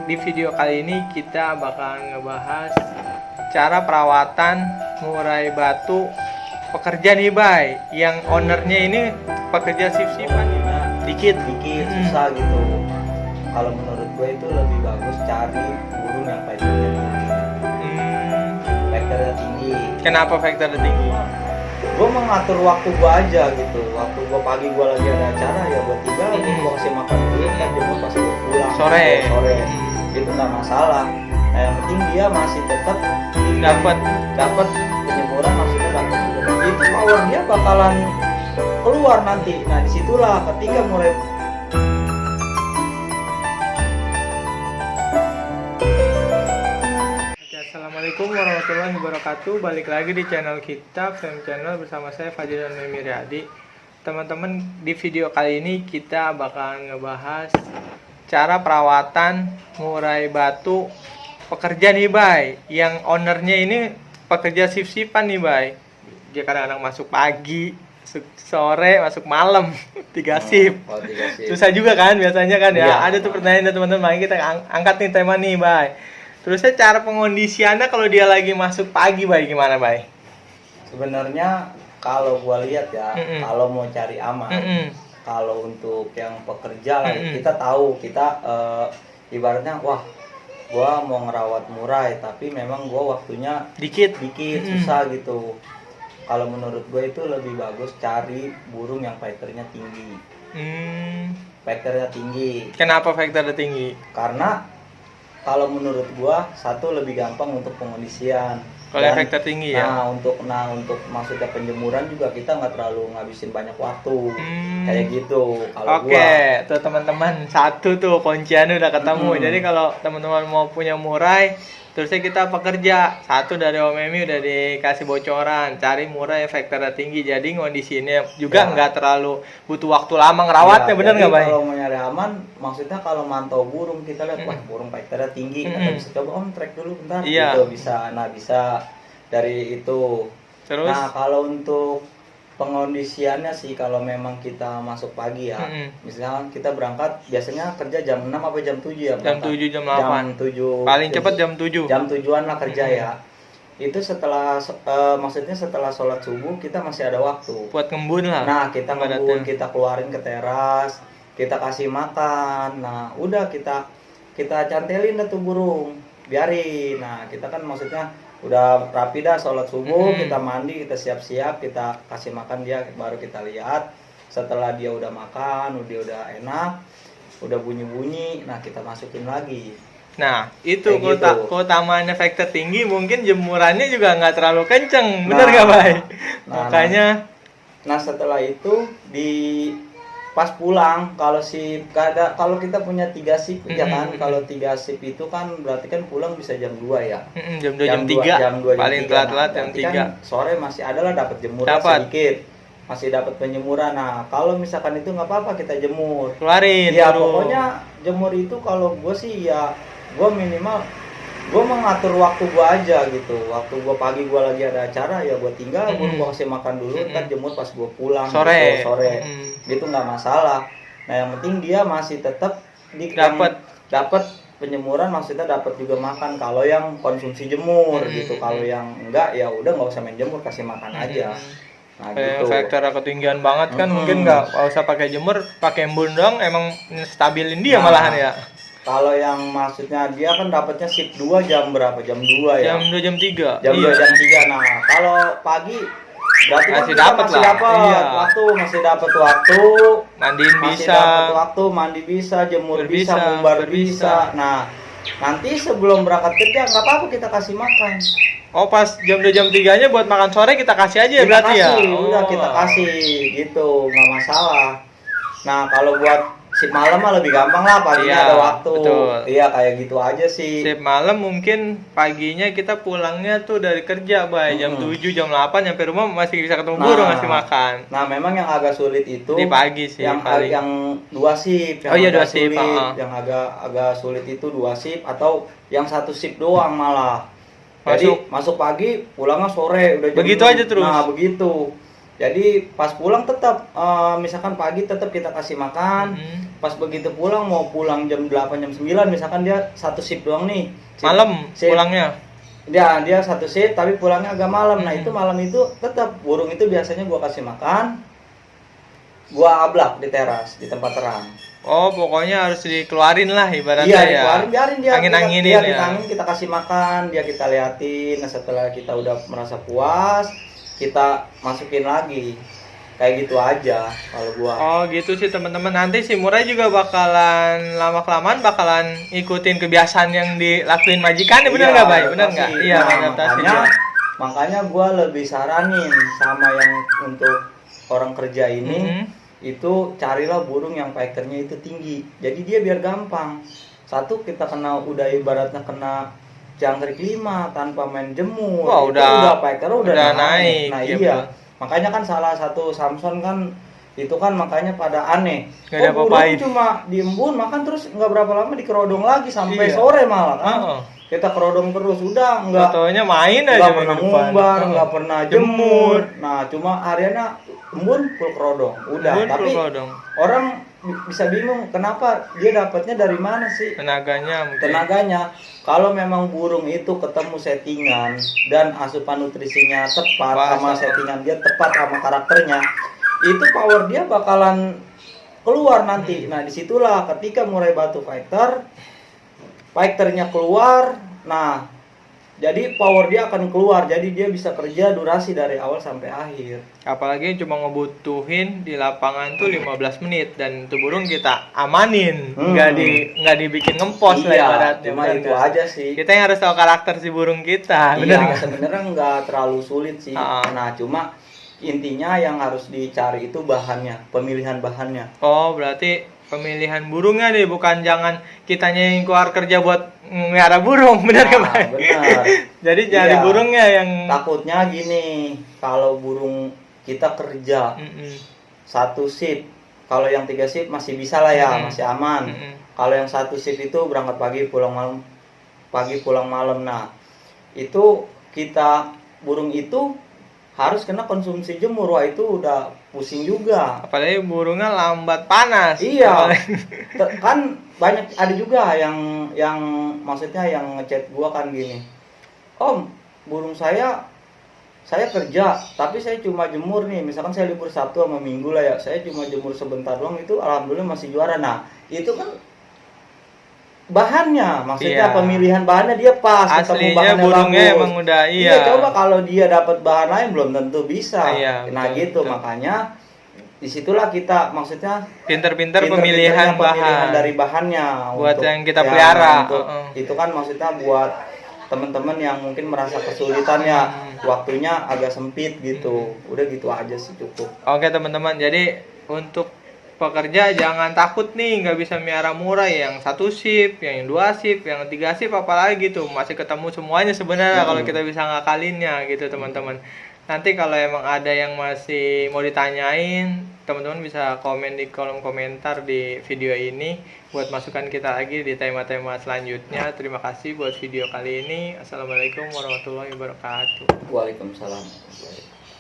di video kali ini kita bakal ngebahas cara perawatan murai batu pekerja nih Bay, yang ownernya ini pekerja shift-shiftan nih Bay. Dikit susah gitu. Kalau menurut gue itu lebih bagus cari burung yang faktornya tinggi. Faktornya tinggi. Kenapa faktornya tinggi? Gue mengatur waktu gue aja gitu. Waktu gue pagi gue lagi ada acara ya gue tinggal, gue kasih makan dulu kan jemput pas gue pulang sore. Itu nggak masalah. Nah, yang penting dia masih tetap dapat penyemuran, maksudnya dapat itu power dia bakalan keluar nanti. Nah disitulah ketika mulai Assalamualaikum warahmatullahi wabarakatuh. Balik lagi di channel kita, Fem Channel, bersama saya Fadil dan Mimi Riyadi. Teman-teman, di video kali ini kita bakal ngebahas cara perawatan murai batu pekerja nih Bay, yang ownernya ini pekerja shift-shiftan nih Bay. Dia kadang-kadang masuk pagi, sore, masuk malam, 3 shift. Susah juga kan biasanya kan ya. Ada tuh pertanyaan teman-teman, kita angkat nih tema nih Bay. Terusnya cara pengondisiannya kalau dia lagi masuk pagi Bay, gimana Bay? Sebenarnya kalau gua lihat ya, kalau mau cari aman, kalau untuk yang pekerja lah, kita tahu kita ibaratnya wah gua mau ngerawat murai tapi memang gua waktunya dikit susah gitu. Kalau menurut gue itu lebih bagus cari burung yang fighternya tinggi. Fighternya tinggi. Kenapa fighternya tinggi? Karena kalau menurut gua satu lebih gampang untuk pengondisian. Kalau fighter tinggi ya. Nah untuk maksudnya penjemuran juga kita nggak terlalu ngabisin banyak waktu. Kayak gitu. Oke, tuh teman-teman, satu tuh kunciannya udah ketemu. Jadi kalau teman-teman mau punya murai, terusnya kita pekerja, satu dari Om Emi udah dikasih bocoran, cari murai faktornya tinggi, jadi ngondisinya juga nggak terlalu butuh waktu lama ngerawatnya, bener nggak Bay? Kalau mau nyari aman, maksudnya kalau mantau burung kita lihat wah burung faktornya tinggi, kita bisa coba track dulu bentar, gitu bisa, bisa dari itu. Terus? Nah kalau untuk pengondisiannya sih, kalau memang kita masuk pagi ya, misalnya kita berangkat biasanya kerja jam 6 apa jam 7 ya? Jam 7, jam 8. Jam 7. Paling cepat jam 7. Jam 7-an lah kerja ya. Itu setelah maksudnya setelah sholat subuh kita masih ada waktu. Buat ngembun lah. Nah, kita ngembun, kita keluarin ke teras, kita kasih makan. Nah, udah kita cantelin dah tuh burung. Biarin. Nah, kita kan maksudnya udah rapi dah sholat subuh, kita mandi, kita siap-siap, kita kasih makan dia, baru kita lihat. Setelah dia udah makan, dia udah enak, udah bunyi-bunyi, nah kita masukin lagi. Nah itu keutamaannya faktor tinggi, mungkin jemurannya juga nggak terlalu kenceng, bener nggak Bay? Makanya nah setelah itu di pas pulang, kalau kita punya 3 shift ya kan, kalau 3 shift itu kan berarti kan pulang bisa jam 2 ya. Jam 2 jam 3 paling telat-telat jam 3 kan sore masih ada lah dapat jemuran sedikit, masih dapat penjemuran. Nah kalau misalkan itu nggak apa-apa kita jemur, keluarin ya pokoknya jemur itu kalau gue sih ya gue minimal gue mengatur waktu gue aja gitu. Waktu gue pagi gue lagi ada acara ya gue tinggal, gue kasih makan dulu, kan jemur pas gue pulang sore gitu nggak masalah. Nah yang penting dia masih tetap dapat penyemuran, maksudnya dapat juga makan kalau yang konsumsi jemur gitu. Kalau yang enggak ya udah nggak usah main jemur, kasih makan aja. Nah gitu. Faktor ketinggian banget kan, mungkin nggak usah pakai jemur, pakai embun doang emang stabilin dia malahan ya. Kalau yang maksudnya dia kan dapatnya shift 2 jam berapa? Jam 2 ya? Jam 2 jam 3. Jam 2 jam 3. Nah, kalau pagi berarti masih dapat masih dapat waktu. Mandiin bisa. Dapat waktu, mandi bisa, jemur bisa, ngumbar bisa. Nah, nanti sebelum berangkat kerja nggak apa-apa kita kasih makan. Oh, pas jam 2 jam 3-nya buat makan sore kita kasih aja ya berarti ya? Udah kita kasih gitu, nggak masalah. Nah, kalau buat shift malam mah lebih gampang lah, paginya ada waktu. Betul. Iya kayak gitu aja sih. Shift malam mungkin paginya kita pulangnya tuh dari kerja Bay, jam 7 jam 8 nyampe rumah masih bisa ketemu burung, ngasih makan. Nah memang yang agak sulit itu di pagi sih, yang 2 shift. Yang 2 shift. Yang agak sulit itu 2 shift atau yang 1 shift doang malah. Jadi masuk pagi, pulangnya sore udah jam begitu aja terus. Nah begitu. Jadi pas pulang tetap misalkan pagi tetap kita kasih makan. Pas begitu pulang, mau pulang jam 8 jam 9 misalkan dia satu shift doang nih. Malam pulangnya. Dia satu shift tapi pulangnya agak malam. Nah, itu malam itu tetap burung itu biasanya gua kasih makan. Gua ablak di teras, di tempat terang. Oh, pokoknya harus dikeluarin lah ibaratnya iya, ya. dikeluarin, biarin dia. Angin-anginin dia, ya. Kita kasih makan, dia kita liatin. Nah, setelah kita udah merasa puas, kita masukin lagi. Kayak gitu aja kalau gua. Oh, gitu sih teman-teman. Nanti si Murai juga bakalan lama-kelamaan bakalan ikutin kebiasaan yang dilakuin majikan. Bener nggak, Bay? Bener nggak? Iya, adaptasi. Makanya gua lebih saranin sama yang untuk orang kerja ini. Itu carilah burung yang pakernya itu tinggi, jadi dia biar gampang. Satu, kita kena udah ibaratnya kena jangkrik 5 tanpa main jemur. Wah, itu udah paker udah naik. Nah ya, iya, makanya kan salah satu Samson kan itu kan makanya pada aneh. Burung cuma di embun makan terus nggak berapa lama dikerodong lagi sampai sore malah kan. Kita kerodong terus, udah nggak. Fotonya main aja. Nggak pernah ngumbar, nggak pernah jemur. Nah, cuma hariannya embun full kerodong. Udah, tapi orang bisa bingung kenapa dia dapatnya dari mana sih? Tenaganya mungkin. Tenaganya. Kalau memang burung itu ketemu settingan dan asupan nutrisinya tepat sama settingan dia tepat sama karakternya, itu power dia bakalan keluar nanti. Nah, disitulah ketika Murai Batu fighternya keluar, nah jadi power dia akan keluar, jadi dia bisa kerja durasi dari awal sampai akhir. Apalagi cuma ngebutuhin di lapangan tuh 15 menit dan itu burung kita amanin, nggak dibikin ngempos lah ibaratnya. Cuma itu aja sih. Kita yang harus tahu karakter si burung kita. Iya, sebenarnya nggak terlalu sulit sih. Nah, cuma intinya yang harus dicari itu bahannya, pemilihan bahannya. Oh, berarti pemilihan burungnya deh, bukan jangan kitanya yang keluar kerja buat melihara burung, benar kan? Benar. Jadi cari burungnya yang takutnya gini, kalau burung kita kerja satu shift, kalau yang 3 shift masih bisa lah ya, masih aman. Kalau yang satu shift itu berangkat pagi pulang malam, nah itu kita burung itu harus kena konsumsi jemur. Wah, itu udah pusing juga. Apalagi burungnya lambat panas. Iya. Kan banyak ada juga yang maksudnya yang ngechat gua kan gini. Om, burung saya kerja, tapi saya cuma jemur nih. Misalkan saya libur Sabtu sama Minggu lah ya. Saya cuma jemur sebentar doang, itu alhamdulillah masih juara. Nah, itu kan bahannya, maksudnya pemilihan bahannya dia pas. Aslinya burungnya bagus. Emang udah coba kalau dia dapat bahan lain belum tentu bisa. Nah, gitu. Makanya disitulah kita maksudnya pinter-pinter pemilihan bahan dari bahannya buat untuk yang kita pelihara. Itu kan maksudnya buat teman-teman yang mungkin merasa kesulitan ya, waktunya agak sempit gitu. Udah gitu aja sih, cukup. Oke teman-teman, jadi untuk pekerja jangan takut nih nggak bisa miara Murai yang 1 shift, yang 2 shift, yang 3 shift, apalagi gitu masih ketemu semuanya sebenarnya kalau kita bisa ngakalinnya gitu teman-teman. Nanti kalau emang ada yang masih mau ditanyain, teman-teman bisa komen di kolom komentar di video ini buat masukan kita lagi di tema-tema selanjutnya. Terima kasih buat video kali ini. Assalamualaikum warahmatullahi wabarakatuh. Waalaikumsalam.